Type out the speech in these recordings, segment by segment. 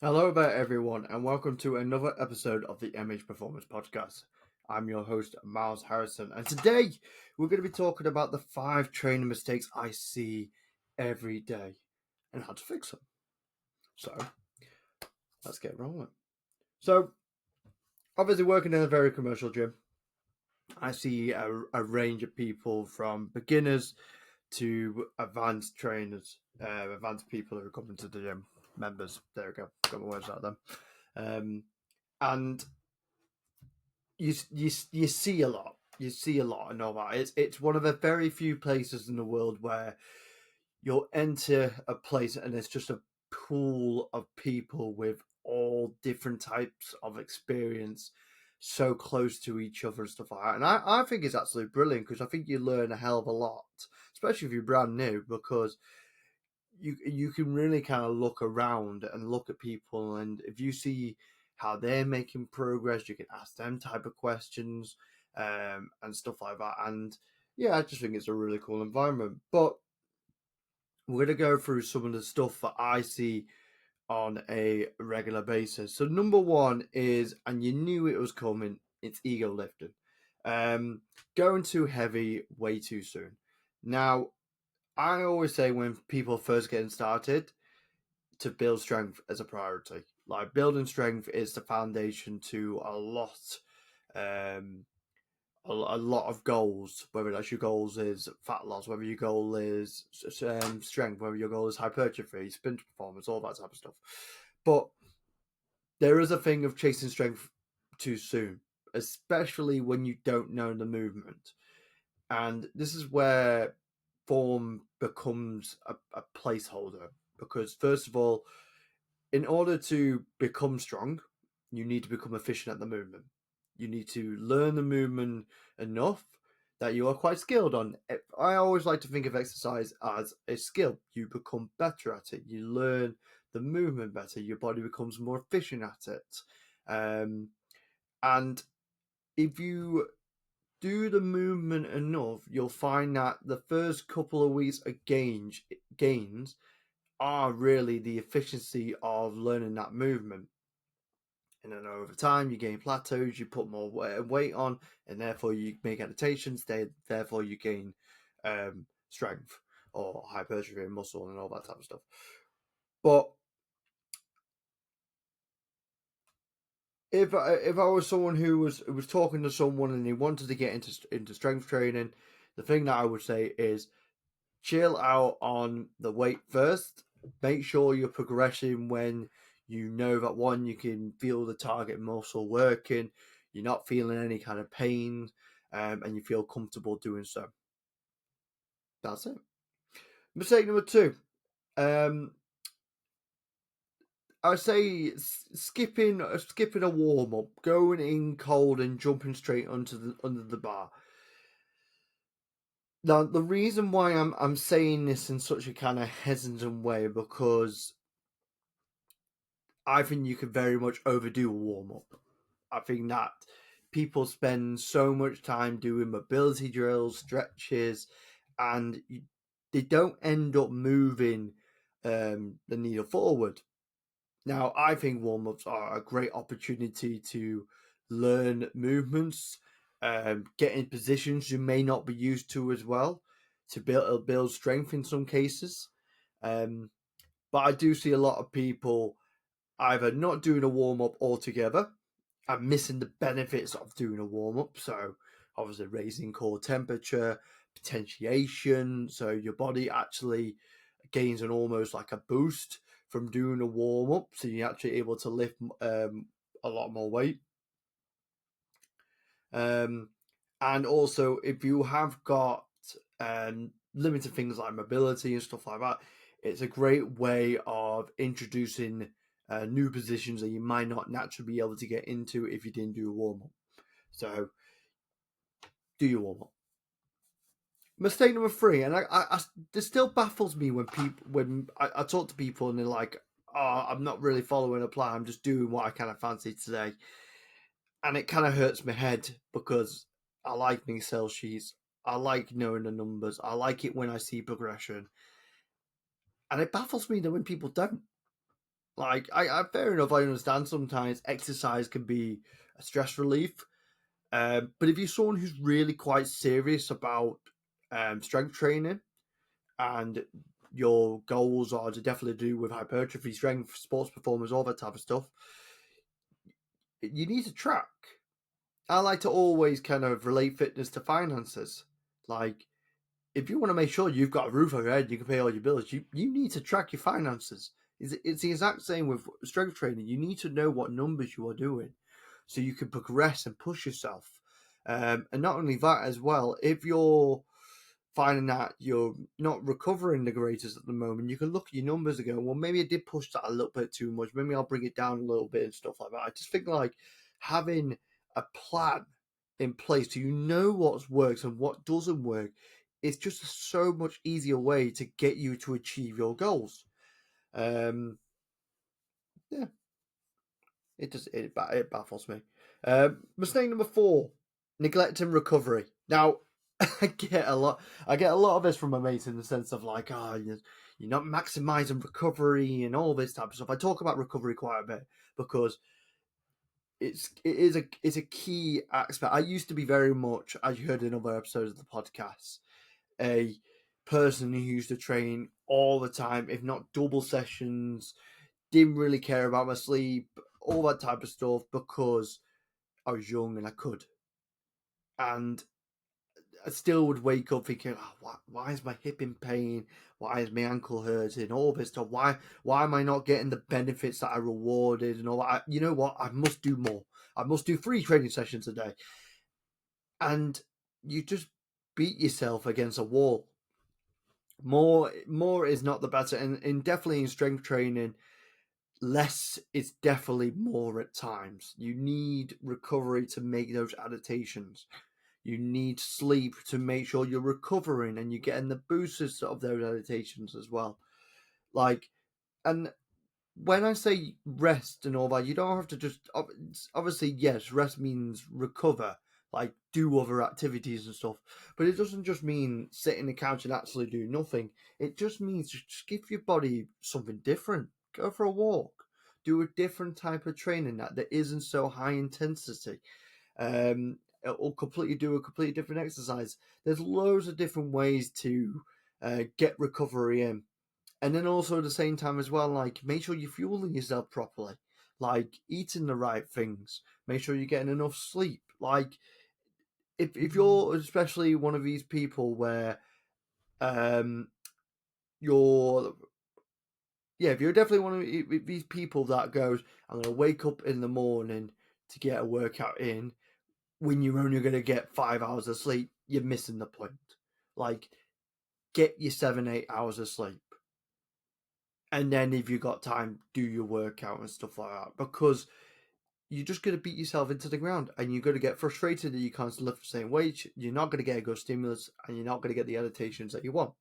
Hello there, everyone, and welcome to another episode of the MH Performance Podcast. I'm your host, Miles Harrison, and today we're going to be talking about the 5 training mistakes I see every day and how to fix them. So, let's get rolling. So, obviously, working in a very commercial gym, I see a range of people from beginners to advanced trainers, advanced people who are coming to the gym, members. There we go, got my words out there. And you see a lot. You see a lot and all that. It's one of the very few places in the world where you'll enter a place and it's just a pool of people with all different types of experience so close to each other and stuff like that. And I think it's absolutely brilliant because I think you learn a hell of a lot, especially if you're brand new, because you can really kind of look around and look at people, and if you see how they're making progress, you can ask them type of questions, and stuff like that. And yeah, I just think it's a really cool environment. But we're gonna go through some of the stuff that I see on a regular basis. So number one is, and you knew it was coming, it's ego lifting. Going too heavy way too soon. Now, I always say when people first getting started, to build strength as a priority. Like building strength is the foundation to um, a lot of goals. Whether that's your goals is fat loss, whether your goal is strength, whether your goal is hypertrophy, sprint performance, all that type of stuff. But there is a thing of chasing strength too soon, especially when you don't know the movement. And this is where form becomes a placeholder because, first of all, in order to become strong, you need to become efficient at the movement. You need to learn the movement enough that you are quite skilled on. I always like to think of exercise as a skill. You become better at it. You learn the movement better. Your body becomes more efficient at it. And if you do the movement enough, you'll find that the first couple of weeks of gains are really the efficiency of learning that movement. And then over time, you gain plateaus, you put more weight on, and therefore you make adaptations. Therefore, you gain strength or hypertrophy and muscle and all that type of stuff. But if I was someone who was talking to someone and they wanted to get into strength training, the thing that I would say is chill out on the weight first. Make sure you're progressing when you know that one, you can feel the target muscle working, you're not feeling any kind of pain, and you feel comfortable doing so. That's it. Mistake number two. Um, I say skipping a warm up, going in cold and jumping straight under the bar. Now, the reason why I'm saying this in such a kind of hesitant way because I think you could very much overdo a warm up. I think that people spend so much time doing mobility drills, stretches, and they don't end up moving the needle forward. Now, I think warm ups are a great opportunity to learn movements, get in positions you may not be used to as well, to build strength in some cases. Um, but I do see a lot of people either not doing a warm up altogether and missing the benefits of doing a warm up. So, obviously, raising core temperature, potentiation. So, your body actually gains an almost like a boost from doing a warm up. So, you're actually able to lift a lot more weight. Um, and also, if you have got limited things like mobility and stuff like that, it's a great way of introducing new positions that you might not naturally be able to get into if you didn't do a warm up. So, do your warm up. Mistake number three, and this still baffles me when I talk to people and they're like, "Oh, I'm not really following a plan. I'm just doing what I kind of fancy today," and it kind of hurts my head because I like my Excel sheets. I like knowing the numbers. I like it when I see progression, and it baffles me that when people don't. Like, fair enough. I understand sometimes exercise can be a stress relief. But if you're someone who's really quite serious about strength training and your goals are to definitely do with hypertrophy, strength, sports performance, all that type of stuff, you need to track. I like to always kind of relate fitness to finances. Like, if you want to make sure you've got a roof over your head, you can pay all your bills, you need to track your finances. It's the exact same with strength training. You need to know what numbers you are doing so you can progress and push yourself. And not only that as well, if you're finding that you're not recovering the greatest at the moment, you can look at your numbers and go, well, maybe I did push that a little bit too much. Maybe I'll bring it down a little bit and stuff like that. I just think like having a plan in place so you know what works and what doesn't work, it's just a so much easier way to get you to achieve your goals. Um, yeah, it baffles me. Mistake number 4: neglecting recovery. Now, I get a lot. I get a lot of this from my mates in the sense of like, you're not maximizing recovery and all this type of stuff. I talk about recovery quite a bit because it's a key aspect. I used to be very much, as you heard in other episodes of the podcast, a person who used to train all the time, if not double sessions, didn't really care about my sleep, all that type of stuff because I was young and I could. And I still would wake up thinking, why is my hip in pain? Why is my ankle hurting? All this stuff. Why am I not getting the benefits that I rewarded and all that? You know what? I must do more. I must do 3 training sessions a day. And you just beat yourself against a wall. More is not the better. And definitely in strength training, less is definitely more at times. You need recovery to make those adaptations. You need sleep to make sure you're recovering and you're getting the boosters of those adaptations as well. Like, and when I say rest and all that, you don't have to just obviously yes, rest means recover, like do other activities and stuff. But it doesn't just mean sit in the couch and actually do nothing. It just means just give your body something different. Go for a walk. Do a different type of training that isn't so high intensity. Or completely do a completely different exercise. There's loads of different ways to get recovery in. And then also at the same time as well, like make sure you're fueling yourself properly, like eating the right things, make sure you're getting enough sleep. Like if you're especially one of these people where um you're if you're definitely one of these people that goes, I'm gonna wake up in the morning to get a workout in when you're only gonna get 5 hours of sleep, you're missing the point. Like get your 7-8 hours of sleep. And then if you got time, do your workout and stuff like that. Because you're just going to beat yourself into the ground and you're going to get frustrated that you can't lift the same weight. You're not going to get a good stimulus and you're not going to get the adaptations that you want.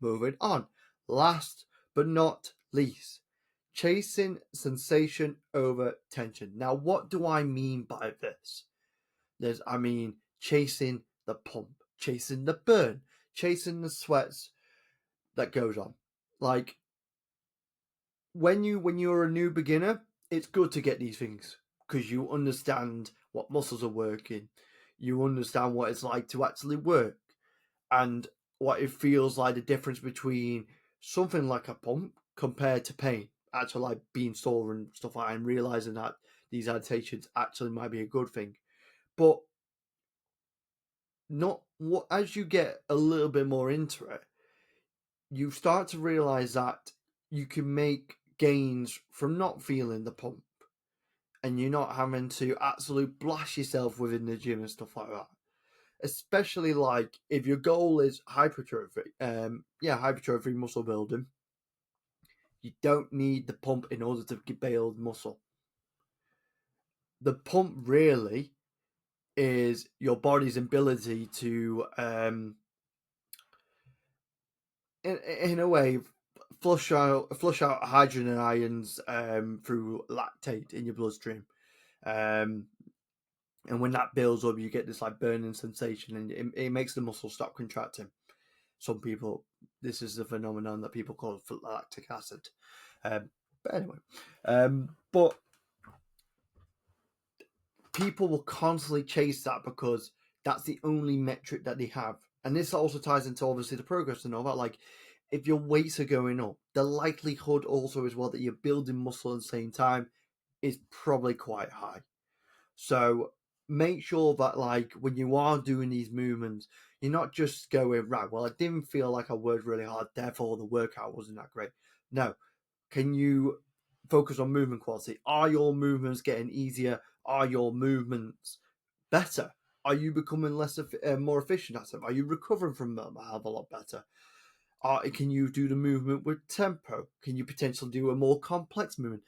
Moving on. Last but not least, chasing sensation over tension. Now, what do I mean by this? I mean chasing the pump, chasing the burn, chasing the sweats that goes on. Like when you're a new beginner, it's good to get these things because you understand what muscles are working, you understand what it's like to actually work, and what it feels like the difference between something like a pump compared to pain, actually like being sore and stuff like that, and realizing that these adaptations actually might be a good thing. But not what as you get a little bit more into it, you start to realize that you can make gains from not feeling the pump and you're not having to absolutely blast yourself within the gym and stuff like that. Especially like if your goal is hypertrophy, hypertrophy muscle building, you don't need the pump in order to build muscle. The pump really is your body's ability to, in a way, flush out hydrogen and ions through lactate in your bloodstream. Um, and when that builds up, you get this like burning sensation, and it makes the muscle stop contracting. Some people, this is a phenomenon that people call lactic acid. Um, But anyway, but people will constantly chase that because that's the only metric that they have. And this also ties into obviously the progress and all that. Like, if your weights are going up, the likelihood also as well that you're building muscle at the same time is probably quite high. So make sure that like when you are doing these movements, you're not just going, right, well, I didn't feel like I worked really hard, therefore the workout wasn't that great. No. Can you focus on movement quality? Are your movements getting easier? Are your movements better? Are you becoming more efficient at them? Are you recovering from them a hell of a lot better? Can you do the movement with tempo? Can you potentially do a more complex movement?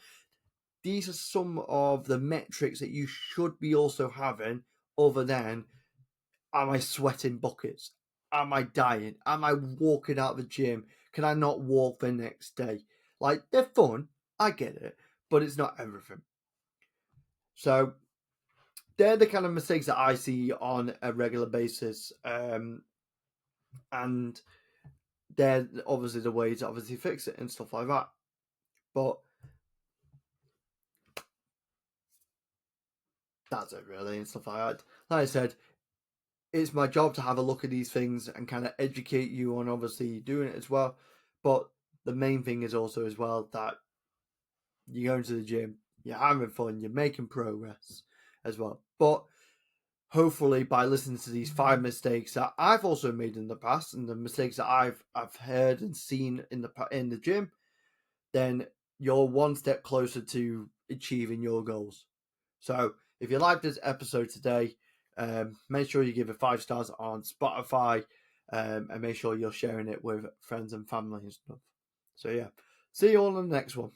These are some of the metrics that you should be also having, other than, am I sweating buckets? Am I dying? Am I walking out of the gym? Can I not walk the next day? Like, they're fun. I get it. But it's not everything. So they're the kind of mistakes that I see on a regular basis. And they're obviously the ways to obviously fix it and stuff like that. But that's it really and stuff like that. Like I said, it's my job to have a look at these things and kind of educate you on obviously doing it as well. But the main thing is also as well that you're going to the gym, you're having fun, you're making progress as well. But hopefully, by listening to these 5 mistakes that I've also made in the past, and the mistakes that I've heard and seen in the gym, then you're one step closer to achieving your goals. So, if you like this episode today, make sure you give it 5 stars on Spotify, and make sure you're sharing it with friends and family and stuff. So yeah, see you all in the next one.